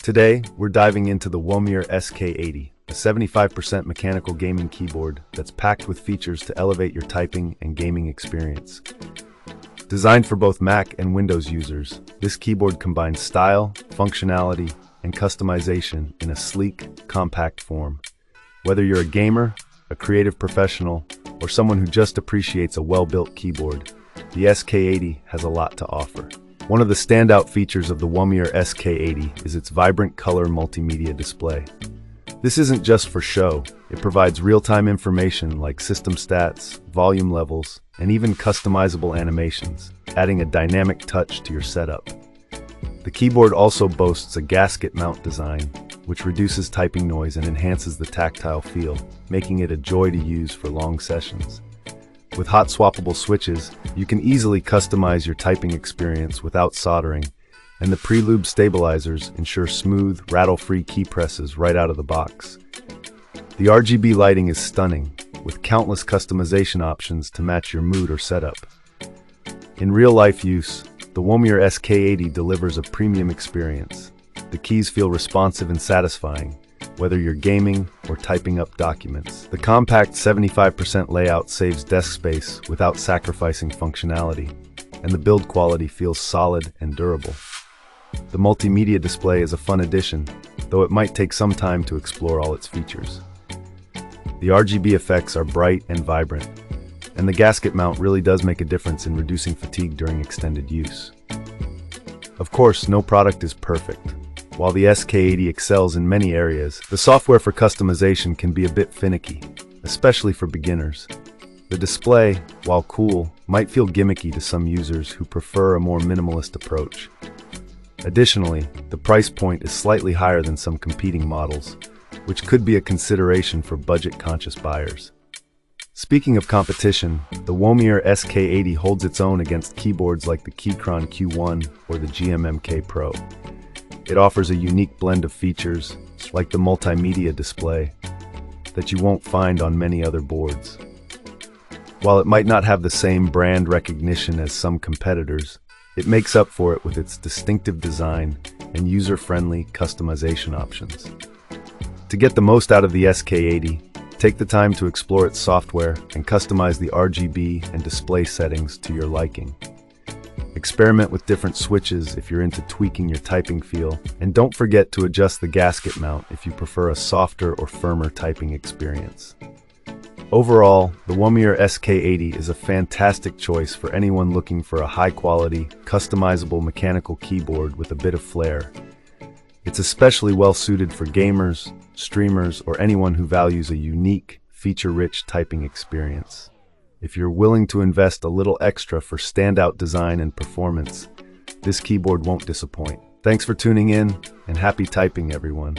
Today, we're diving into the Womier S-K80, a 75% mechanical gaming keyboard that's packed with features to elevate your typing and gaming experience. Designed for both Mac and Windows users, this keyboard combines style, functionality, and customization in a sleek, compact form. Whether you're a gamer, a creative professional, or someone who just appreciates a well-built keyboard, the S-K80 has a lot to offer. One of the standout features of the Womier S-K80 is its vibrant color multimedia display. This isn't just for show. It provides real-time information like system stats, volume levels, and even customizable animations, adding a dynamic touch to your setup. The keyboard also boasts a gasket mount design, which reduces typing noise and enhances the tactile feel, making it a joy to use for long sessions. With hot-swappable switches, you can easily customize your typing experience without soldering, and the pre-lube stabilizers ensure smooth, rattle-free key presses right out of the box. The RGB lighting is stunning, with countless customization options to match your mood or setup. In real-life use, the Womier S-K80 delivers a premium experience. The keys feel responsive and satisfying, whether you're gaming or typing up documents. The compact 75% layout saves desk space without sacrificing functionality, and the build quality feels solid and durable. The multimedia display is a fun addition, though it might take some time to explore all its features. The RGB effects are bright and vibrant, and the gasket mount really does make a difference in reducing fatigue during extended use. Of course, no product is perfect. While the S-K80 excels in many areas, the software for customization can be a bit finicky, especially for beginners. The display, while cool, might feel gimmicky to some users who prefer a more minimalist approach. Additionally, the price point is slightly higher than some competing models, which could be a consideration for budget-conscious buyers. Speaking of competition, the Womier S-K80 holds its own against keyboards like the Keychron Q1 or the GMMK Pro. It offers a unique blend of features, like the multimedia display, that you won't find on many other boards. While it might not have the same brand recognition as some competitors, it makes up for it with its distinctive design and user-friendly customization options. To get the most out of the S-K80, take the time to explore its software and customize the RGB and display settings to your liking. Experiment with different switches if you're into tweaking your typing feel, and don't forget to adjust the gasket mount if you prefer a softer or firmer typing experience. Overall, the Womier S-K80 is a fantastic choice for anyone looking for a high-quality, customizable mechanical keyboard with a bit of flair. It's especially well-suited for gamers, streamers, or anyone who values a unique, feature-rich typing experience. If you're willing to invest a little extra for standout design and performance, this keyboard won't disappoint. Thanks for tuning in, and happy typing, everyone.